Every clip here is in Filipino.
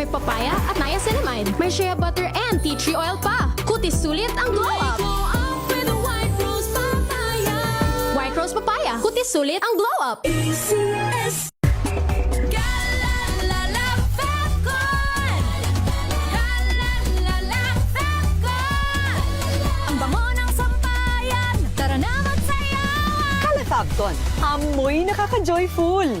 may papaya at niacinamide. May shea butter and tea tree oil pa. Kutis sulit ang glow up. White rose papaya. Kutis sulit ang glow up. Ang bango ng sampayan. Tara na magsayawan. Calefabcon, amoy nakaka-joyful.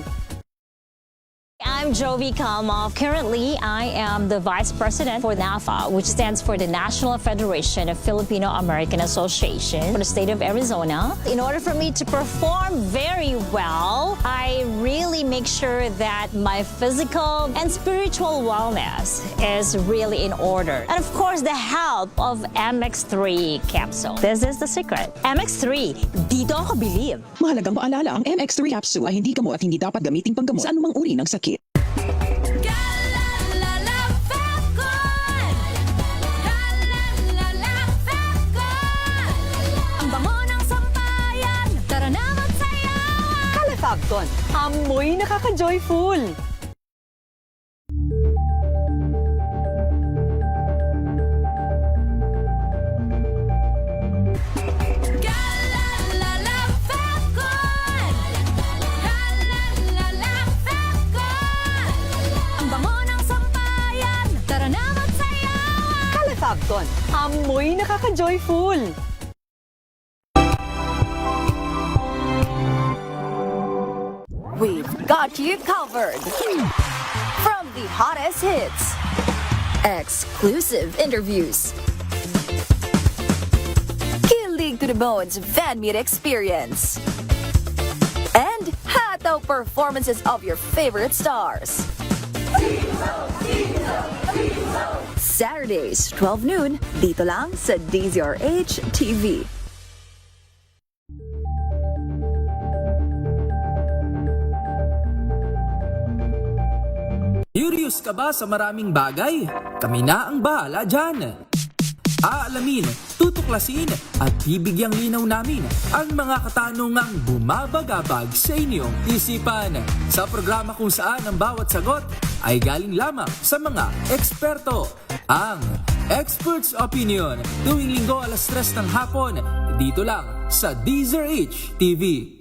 I'm Jovi Kalmov. Currently, I am the Vice President for NAFA, which stands for the National Federation of Filipino-American Association for the state of Arizona. In order for me to perform very well, I really make sure that my physical and spiritual wellness is really in order. And of course, the help of MX3 capsule. This is the secret. MX3, dito ako believe. Mahalagang paalala, ang MX3 capsule ay hindi gamot at hindi dapat gamiting panggamot sa anumang uri ng sakit. Ang bango ng sampayan. Tara na magsayawan. Calefabcon, amoy nakaka-joyful. Ang bango ng sampayan. Tara na magsayawan. Calefabcon, amoy nakaka-joyful. We've got you covered. From the hottest hits, exclusive interviews, kilig to the bones fan meet experience, and hataw performances of your favorite stars. Saturdays, 12 noon, dito lang sa DZRH TV. Curious ka ba sa maraming bagay? Kami na ang bahala dyan. Aalamin, tutuklasin at bibigyang linaw namin ang mga katanungang bumabagabag sa inyong isipan. Sa programa kung saan ang bawat sagot ay galing lamang sa mga eksperto. Ang Expert's Opinion, tuwing linggo alas 3 ng hapon, dito lang sa DZRH TV.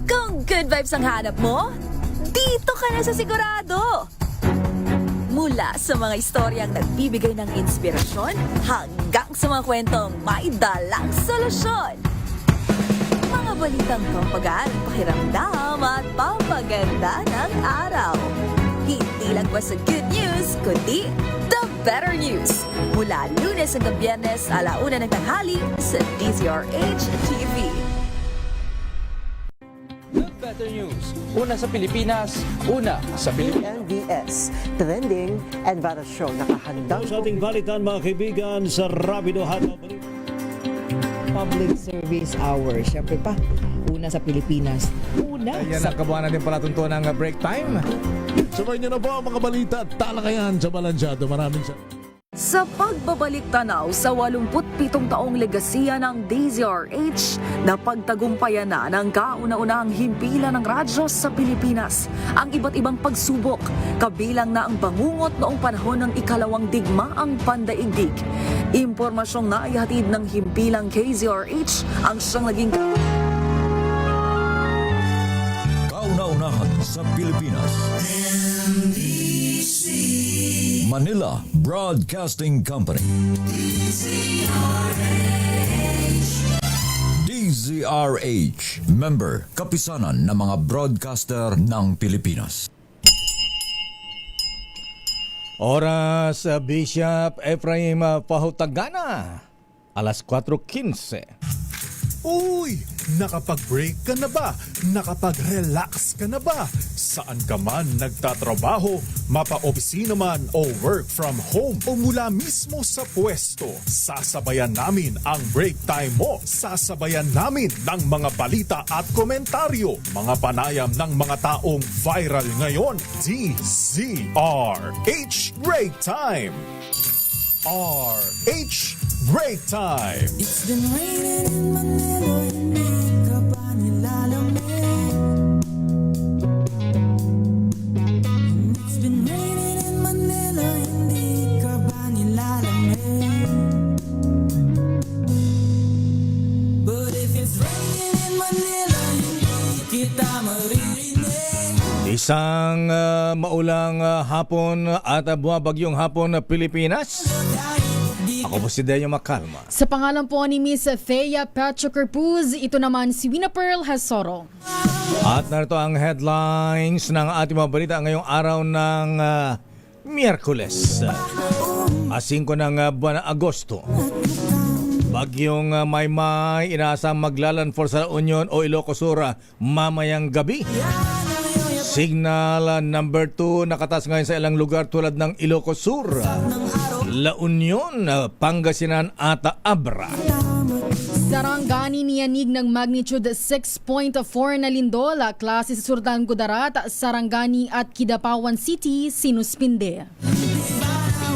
Kung good vibes ang hanap mo, dito ka na sa sigurado! Mula sa mga istoryang nagbibigay ng inspirasyon hanggang sa mga kwentong may dalang solusyon. Mga balitang pampagaan, pakiramdam at pampaganda ng araw. Hindi lang ba sa good news, kundi the better news. Mula Lunes hanggang Biyernes, 1:00 ng tanghali sa DZRH TV. Better News. Una sa Pilipinas, una sa Pilipinas. NVS, Trending and Viral Show. Nakahandang Sa ating balitan mga kaibigan sa Rapido Hataw Public Service Hour. Siyempre pa, una sa Pilipinas. Una Yan sa ang kabuuan natin palatuntunan ng break time. Sabay niyo na po ang mga balita at talakayan sa Balansyado. Maraming salamat. Sa pagbabalik tanaw sa 87 taong legasiya ng DZRH, napagtagumpayan na ng kauna-unahang himpilan ng radyo sa Pilipinas ang iba't ibang pagsubok, kabilang na ang bangungot noong panahon ng ikalawang digmaang pandaigdig. Impormasyong naihatid ng himpilang KZRH ang siyang naging Kauna-unahan sa Pilipinas. Manila Broadcasting Company. DZRH. Member, kapisanan ng mga broadcaster ng Pilipinas. Oras, Bishop Ephraim Pahutagana. Alas 4:15. Uy! Nakapag-break ka na ba? Nakapag-relax ka na ba? Saan ka man nagtatrabaho, mapa-opisina man o work from home o mula mismo sa pwesto, sasabayan namin ang break time mo. Sasabayan namin ng mga balita at komentaryo, mga panayam ng mga taong viral ngayon. DZRH Break Time! RH Break Time! It's been raining in Manila, hindi ka pa Isang maulang hapon at bumabagyong hapon na Pilipinas. Ako po si Deo Makalma. Sa pangalan po ni Miss Thea Pachokerpuz, ito naman si Wina Pearl Hasoro. At narito ang headlines ng ating mga balita ngayong araw ng Miyerkules, 5 ng buwan ng Agosto. Bagyong Maymay inaasang maglalandfall sa La Union o Ilocos Sur mamayang gabi. Signal number 2 nakatas ngayon sa ilang lugar tulad ng Ilocos Sur, La Union, Pangasinan at Abra. Sarangani niyanig ng magnitude 6.4 na lindol, klase sa Surdan Gudarat, Sarangani at Kidapawan City sinuspinde.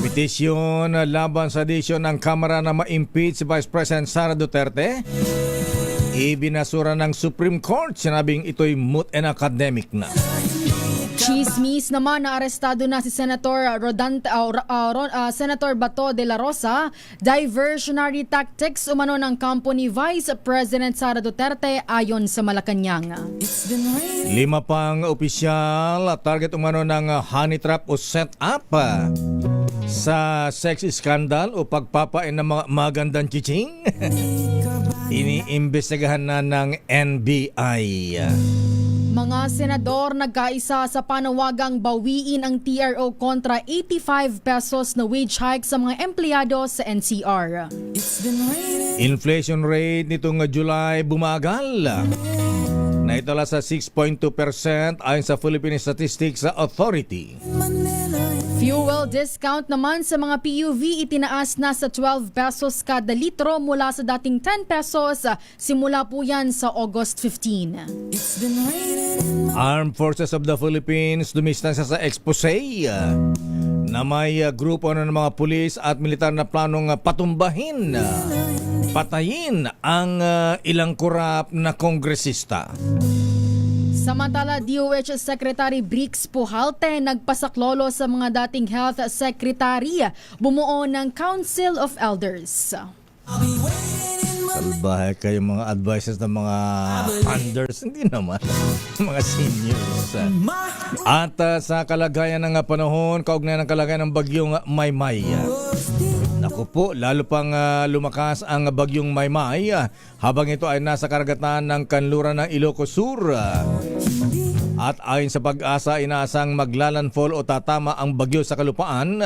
Petisyon laban sa desisyon ng Kamara na ma-impeach si Vice President Sara Duterte. Ibinasura ng Supreme Court, sinabing ito'y moot and academic na. Chismis naman na arestado na si Senator Senator Bato de la Rosa. Diversionary tactics umano ng kampo ni Vice President Sara Duterte ayon sa Malacanang. 5 pang opisyal target umano ng honey trap o set-up sa sex scandal o pagpapain ng mga magandang chiching. Iniimbestigahan na ng NBI. Mga senador nagkaisa sa panawagang bawiin ang TRO kontra 85 pesos na wage hike sa mga empleyado sa NCR. Inflation rate nitong July bumagal. Naitala sa 6.2% ayon sa Philippine Statistics Authority. Fuel discount naman sa mga PUV itinaas na sa 12 pesos kada litro mula sa dating 10 pesos. Simula po yan sa August 15. Armed Forces of the Philippines dumistansya sa expose na may grupo ng mga pulis at militar na planong patumbahin, patayin ang ilang korap na kongresista. Samantala, DOH Secretary Brix Pujalte nagpasaklolo sa mga dating Health Secretary, bumuo ng Council of Elders. Salbahe kayo mga advices ng mga unders, hindi naman, mga seniors. At sa kalagayan ng panahon, kaugnay ng kalagayan ng bagyong Maymay. Naku po, lalo pang lumakas ang bagyong Maymay habang ito ay nasa karagatan ng kanluran ng Ilocos Sur. At ayon sa Pag-asa, inaasang maglalandfall o tatama ang bagyo sa kalupaan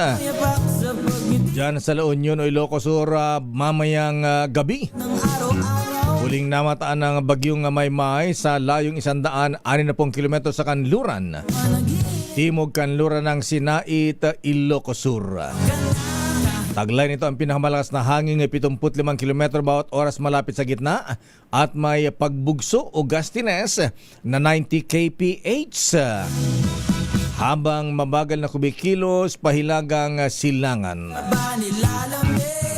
diyan sa La Union o Ilocos Sur mamayang gabi. Huling namataan ng bagyong Maymay sa layong 160 kilometro sa kanluran, timog kanluran ng Sinait, Ilocos Sur. Taglay nito ang pinakamalakas na hangin ay 75 km bawat oras malapit sa gitna at may pagbugso o gustiness na 90 kph. Habang mabagal na kumikilos pahilagang silangan.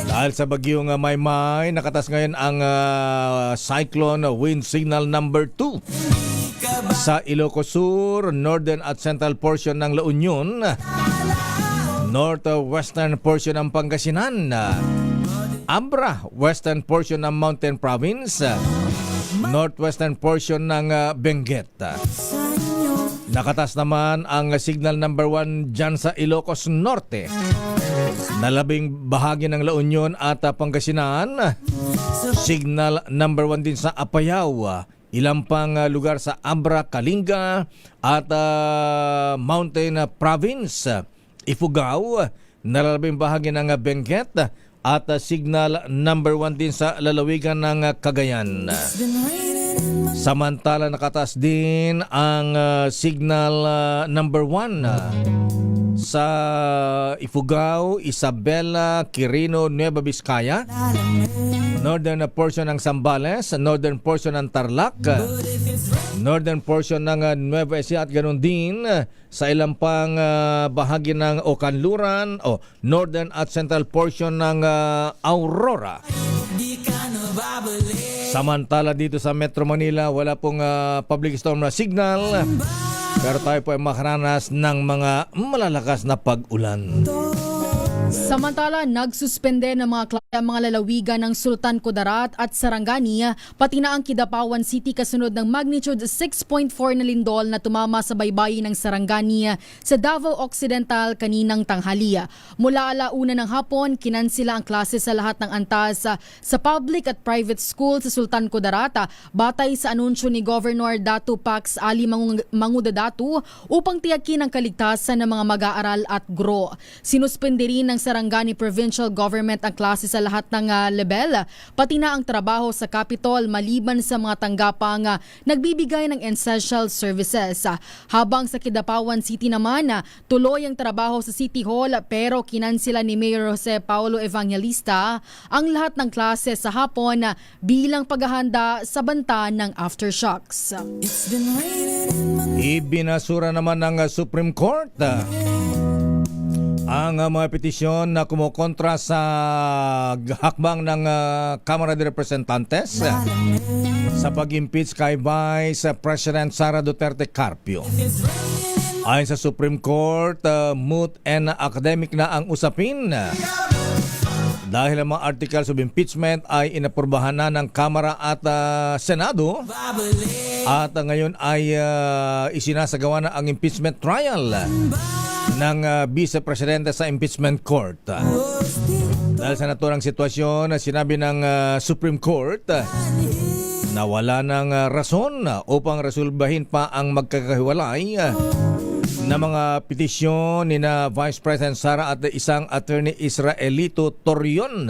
Dahil sa bagyong Maymay, nakatas ngayon ang cyclone wind signal number 2 sa Ilocos Sur, northern at central portion ng La Union, northwestern portion ng Pangasinan, Abra, western portion ng Mountain Province, northwestern portion ng Benguet. Nakatas naman ang signal number 1 dyan sa Ilocos Norte, nalabing bahagi ng La Union at Pangasinan. Signal number 1 din sa Apayao, ilang pang lugar sa Abra, Kalinga at Mountain Province. Ifugao, nalalabing bahagi ng Benguet at signal number 1 din sa lalawigan ng Cagayan. Samantala nakataas din ang signal number 1 sa Ifugao, Isabela, Quirino, Nueva Vizcaya, northern portion ng Zambales, northern portion ng Tarlac, northern portion ng Nueva Ecija at ganoon din sa ilang pang bahagi ng Kanluran o northern at central portion ng Aurora. Samantala dito sa Metro Manila, wala pong public storm na signal, pero tayo po ay makaranas ng mga malalakas na pag-ulan. Samantala, nagsuspende ng mga lalawigan ng Sultan Kudarat at Sarangani, pati na ang Kidapawan City kasunod ng magnitude 6.4 na lindol na tumama sa baybayin ng Sarangani sa Davao Occidental kaninang tanghali. Mula 1:00 ng hapon, kinansila ang klase sa lahat ng antas sa public at private school sa Sultan Kudarat batay sa anunsyo ni Governor Datu Pax Ali Mangudadatu upang tiyakin ang kaligtasan ng mga mag-aaral at guro. Sinuspende rin ng Sarangani Provincial Government ang klase sa lahat ng level, pati na ang trabaho sa Capitol maliban sa mga tanggapang nagbibigay ng essential services. Habang sa Kidapawan City naman, tuloy ang trabaho sa City Hall pero kinansila ni Mayor Jose Paulo Evangelista ang lahat ng klase sa hapon bilang paghahanda sa banta ng aftershocks. Ibinasura naman ng Supreme Court ang mga petisyon na kumukontra sa hakbang ng Kamara de Representantes sa pag-impeach kay Vice President Sara Duterte Carpio. Ayon sa Supreme Court, moot and academic na ang usapin dahil ang mga articles of impeachment ay inapurbahan na ng Kamara at Senado at ngayon ay isinasagawa na ang impeachment trial ng Vice Presidente sa Impeachment Court. Dahil sa naturang sitwasyon, sinabi ng Supreme Court na wala ng rason upang resolbahin pa ang magkakahiwalay na mga petisyon ni na Vice President Sara at isang attorney Israelito Torion.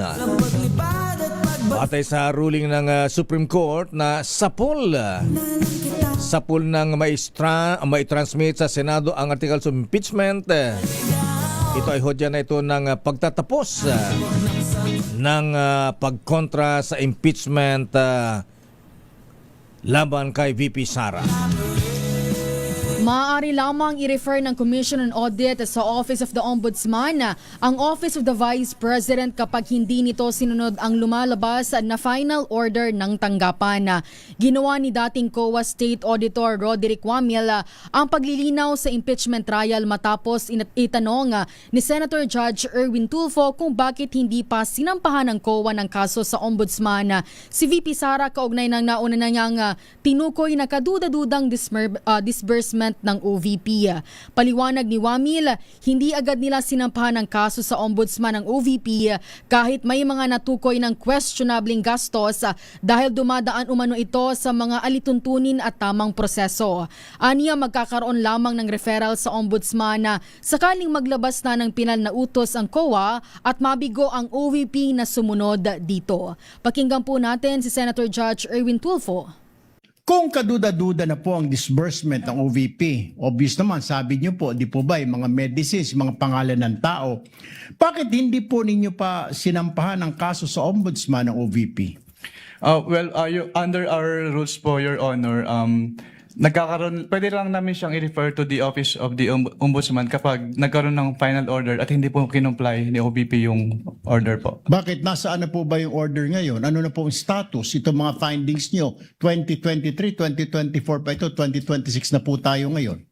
Batay sa ruling ng Supreme Court na sapul ng maitransmit sa Senado ang articles of impeachment. Ito ay hodya na ito ng pagtatapos ng pagkontra sa impeachment laban kay VP Sara. Maaari lamang i-refer ng Commission on Audit sa Office of the Ombudsman ang Office of the Vice President kapag hindi nito sinunod ang lumalabas na final order ng tanggapan. Ginawa ni dating COA State Auditor Roderick Wamil ang paglilinaw sa impeachment trial matapos itanong ni Senator Judge Erwin Tulfo kung bakit hindi pa sinampahan ng COA ng kaso sa Ombudsman. Si VP Sara kaugnay ng nauna na niyang tinukoy na kaduda-dudang disbursement ng OVP. Paliwanag ni Wamil, hindi agad nila sinampahan ng kaso sa Ombudsman ng OVP kahit may mga natukoy ng questionabling gastos dahil dumadaan umano ito sa mga alituntunin at tamang proseso. Aniya magkakaroon lamang ng referral sa Ombudsman sakaling maglabas na ng pinal na utos ang COA at mabigo ang OVP na sumunod dito. Pakinggan po natin si Senator Judge Erwin Tulfo. Kung kaduda-duda na po ang disbursement ng OVP, obvious naman, sabi niyo po, di po ba, yung mga medicines, mga pangalan ng tao, bakit hindi po ninyo pa sinampahan ang kaso sa Ombudsman ng OVP? Under our rules po, Your Honor, pwede lang namin siyang i-refer to the Office of the Ombudsman kapag nagkaroon ng final order at hindi po kinumply ni OVP yung order po. Bakit? Nasaan na po ba yung order ngayon? Ano na po ang status? Ito mga findings nyo, 2023, 2024 pa ito, 2026 na po tayo ngayon.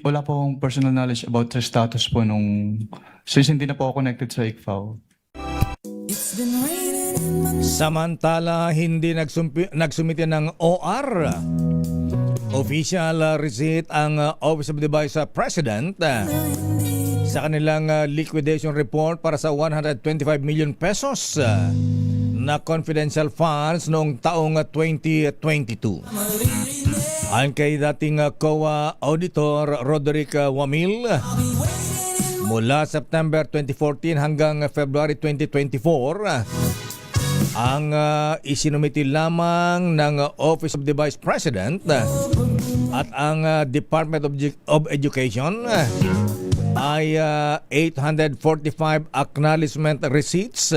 Wala po akong personal knowledge about sa status po since hindi na po ako connected sa ICFAO. Samantala, hindi nagsumite ng OR official receipt ang Office of the Vice President sa kanilang liquidation report para sa 125 million pesos na confidential funds noong taong 2022. Ayon kay dating COA Auditor Roderick Wamil, mula September 2014 hanggang February 2024, ang isinumiti lamang ng Office of the Vice President at ang Department of Education ay 845 acknowledgement receipts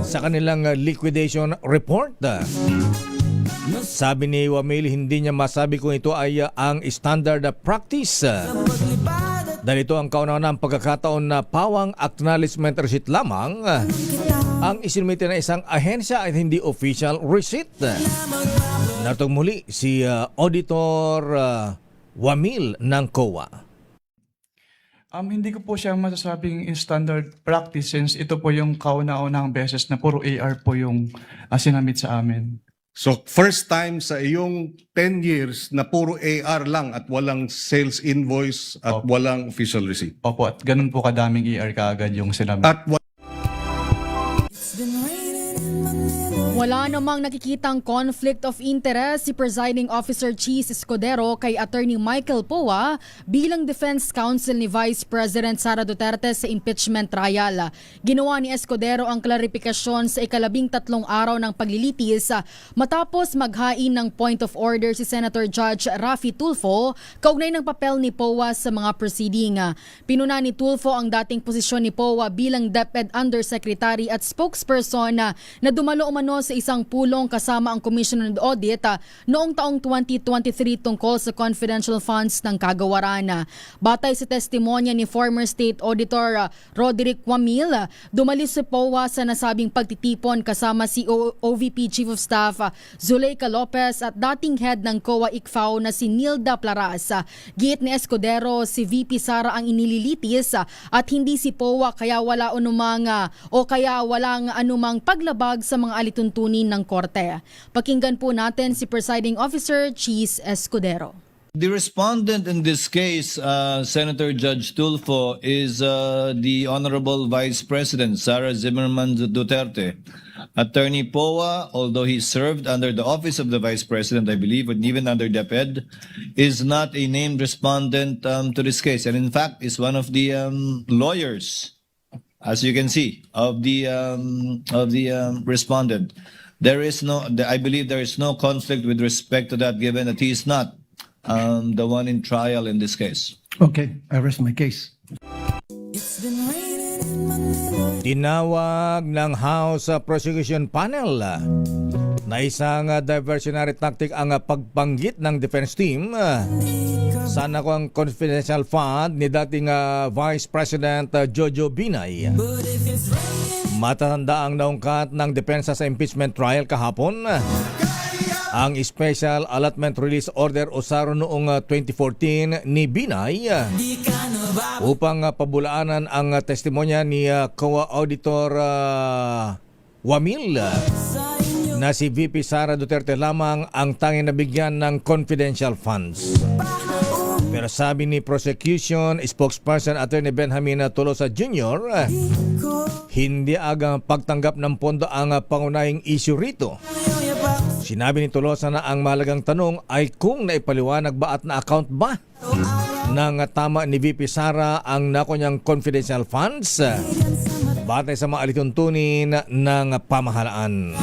sa kanilang liquidation report. Sabi ni Wamil, hindi niya masabi kung ito ay ang standard practice dahil ito ang kauna-unang pagkakataon na pawang acknowledgement receipt lamang ang isinumite na isang ahensya at hindi official receipt. Nartong muli si Auditor Wamil ng COA. Hindi ko po siya masasabing in standard practice since ito po yung kauna-unahang beses na puro AR po yung sinamit sa amin. So first time sa iyong 10 years na puro AR lang at walang sales invoice at walang official receipt. Opo, at ganun po kadaming AR kaagad yung sinamit. At Wala namang nakikitang conflict of interest si Presiding Officer Cheese Escudero kay Attorney Michael Poa bilang Defense Counsel ni Vice President Sara Duterte sa impeachment trial. Ginawa ni Escudero ang klarifikasyon sa ika-13 araw ng paglilitis matapos maghain ng point of order si Senator Judge Raffy Tulfo kaugnay ng papel ni Poa sa mga proceeding. Pinuna ni Tulfo ang dating posisyon ni Poa bilang DepEd Undersecretary at spokesperson na dumalo umano sa isang pulong kasama ang Commission on Audit noong taong 2023 tungkol sa confidential funds ng kagawaran. Batay sa testimonya ni former State Auditor Roderick Wamil, dumali si Poa sa nasabing pagtitipon kasama si OVP Chief of Staff Zuleika Lopez at dating head ng COA ICFAO na si Nilda Plaras. Giit ni Escudero, si VP Sara ang inililitis at hindi si Poa kaya walang anumang paglabag sa mga alituntunin ng korte. Pakinggan po natin si Presiding Officer Cheese Escudero. The respondent in this case, Senator Judge Tulfo, is the Honorable Vice President Sara Zimmerman Duterte. Attorney Poa, although he served under the office of the Vice President, I believe, and even under DepEd, is not a named respondent to this case, and in fact is one of the lawyers, as you can see, of the respondent. I believe there is no conflict with respect to that, given that he is not the one in trial in this case. Okay, I rest my case. Tinawag ng House Prosecution Panel na isang diversionary tactic ang pagbanggit ng defense team sa nakuang confidential fund ni dating Vice President Jojo Binay. Matatanda ang naungkat ng depensa sa impeachment trial kahapon ang Special Allotment Release Order o SARO noong 2014 ni Binay upang pabulaanan ang testimonya ni COA Auditor Wamil na si VP Sara Duterte lamang ang tanging nabigyan ng confidential funds. Pero sabi ni prosecution spokesperson Attorney Benjamin Tolosa Jr., hindi agang pagtanggap ng pondo ang pangunahing issue rito. Sinabi ni Tolosa na ang mahalagang tanong ay kung naipaliwanag ba at na-account ba ng tama ni VP Sara ang nakonyang confidential funds batay sa mga alituntunin ng pamahalaan.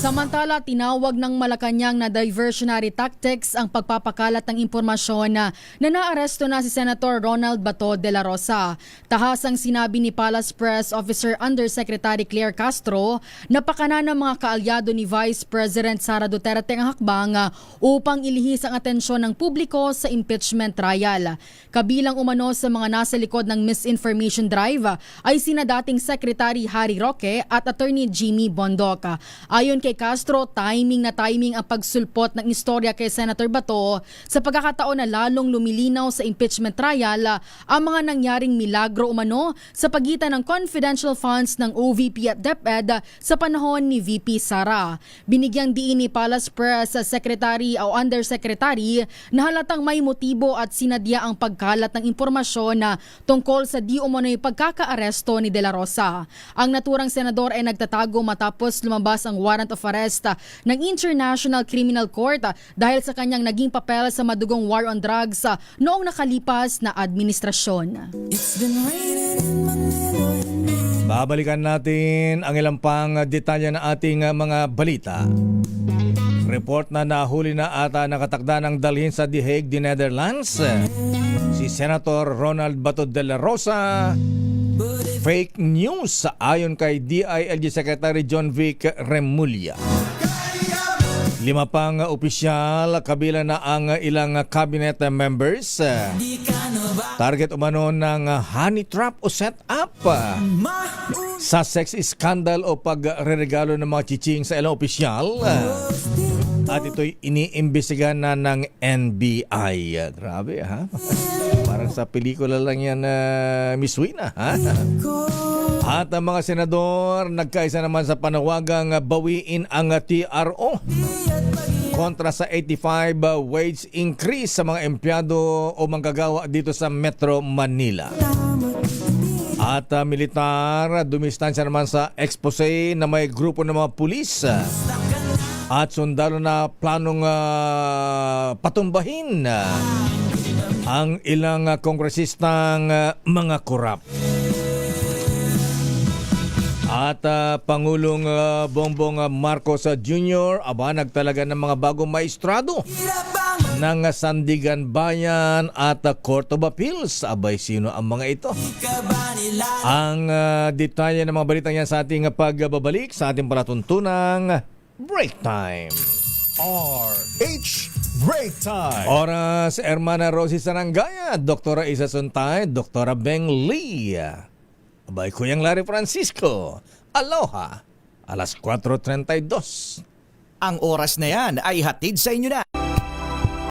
Samantala, tinawag ng Malacanang na diversionary tactics ang pagpapakalat ng impormasyon na naaresto na si Senator Ronald Bato de la Rosa. Tahasang sinabi ni Palace Press Officer Undersecretary Claire Castro na pakana ng mga kaalyado ni Vice President Sara Duterte ang hakbang upang ilihis ang atensyon ng publiko sa impeachment trial. Kabilang umano sa mga nasa likod ng misinformation drive ay sina dating Secretary Harry Roque at Attorney Jimmy Bondoc. Ayon kay Castro, timing ang pagsulpot ng istorya kay Senator Bato sa pagkakataon na lalong lumilinaw sa impeachment trial ang mga nangyaring milagro umano sa pagitan ng confidential funds ng OVP at DepEd sa panahon ni VP Sara. Binigyang diin ni Palace Press Secretary o Undersecretary na halatang may motibo at sinadya ang pagkalat ng impormasyon na tungkol sa di umano'y pagkakaaresto ni De La Rosa. Ang naturang senador ay nagtatago matapos lumabas ang warrant of arrest ng International Criminal Court dahil sa kanyang naging papel sa madugong war on drugs noong nakalipas na administrasyon. Babalikan natin ang ilang pang detalye ng ating mga balita. Report na nahuli na ata nakatakda ng dalhin sa The Hague, the Netherlands, si Senator Ronald Bato de la Rosa. Fake news ayon kay DILG Secretary John Vic Remulla. 5 pang opisyal kabilang na ang ilang cabinet members. Target umano ng honey trap o set up sa sex scandal o pagreregalo ng mga chiching sa ilang opisyal. At ito'y iniimbestigahan na ng NBI. Grabe ha? Parang Sa pelikula lang yan, Miss Wina. Ha? At ang mga senador nagkaisa naman sa panawagang bawiin ang TRO kontra sa 85 wage increase sa mga empleyado o manggagawa dito sa Metro Manila. At militar, dumistansya naman sa expose na may grupo ng mga pulis at sundalo na planong patumbahin ang ilang kongresistang mga korap. At Pangulong Bongbong Marcos Jr. nagtalaga ng mga bagong maestrado ng Sandigan Bayan at Court of Appeals. Abay, sino ang mga ito? Ang detalye ng mga balitang yan sa ating pagbabalik sa ating palatuntunang Break Time. RH Break Time. Oras, Hermana Rosie Sarangaya, Doktora Isa Suntay, Doktora Beng Lee. Abay, Kuyang Larry Francisco. Aloha. Alas 4:32. Ang oras na yan ay hatid sa inyo na